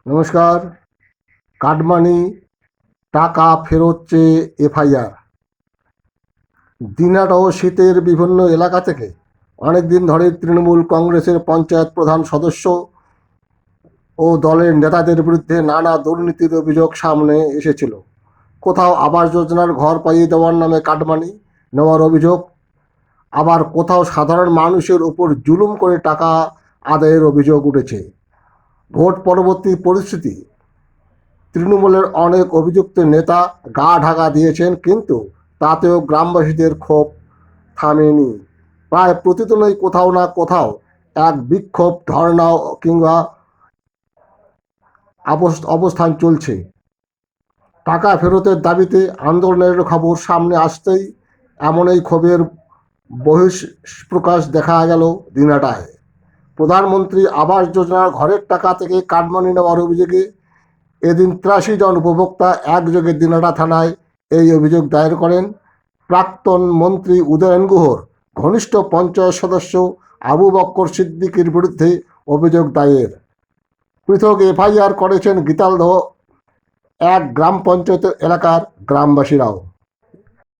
নমস্কার। কাটমানি টাকা ফেরত চেয়ে এফআইআর। দিনহাটা ও শীতের বিভিন্ন এলাকা থেকে অনেকদিন ধরে তৃণমূল কংগ্রেসের পঞ্চায়েত প্রধান সদস্য ও দলের নেতাদের বিরুদ্ধে নানা দুর্নীতির অভিযোগ সামনে এসেছিল। কোথাও আবাস যোজনার ঘর পাইয়ে দেওয়ার নামে কাটমানি নেওয়ার অভিযোগ, আবার কোথাও সাধারণ মানুষের উপর জুলুম করে টাকা আদায়ের অভিযোগ উঠেছে। ভোট পরবর্তী পরিস্থিতি, তৃণমূলের অনেক অভিযুক্ত নেতা গা ঢাকা দিয়েছেন, কিন্তু তাতেও গ্রামবাসীদের ক্ষোভ থামেনি। প্রায় প্রতিদিনই কোথাও না কোথাও এক বিক্ষোভ, ধর্ণা কিংবা অবস্থান চলছে। টাকা ফেরতের দাবিতে আন্দোলনের খবর সামনে আসতেই এমনই ক্ষোভের বহিঃপ্রকাশ দেখা গেল দিনহাটায়। প্রধানমন্ত্রী আবাস যোজনার ঘরের টাকা থেকে কাটমানি নেওয়ার অভিযোগে এদিন ৮৩ জন উপভোক্তা একযোগে দিনহাটা থানায় এই অভিযোগ দায়ের করেন। প্রাক্তন মন্ত্রী উদয়ন গুহর ঘনিষ্ঠ পঞ্চায়েত সদস্য আবু বক্কর সিদ্দিকীর বিরুদ্ধে অভিযোগ দায়ের। পৃথক এফআইআর করেছেন গীতালদহ এক গ্রাম পঞ্চায়েত এলাকার গ্রামবাসীরাও।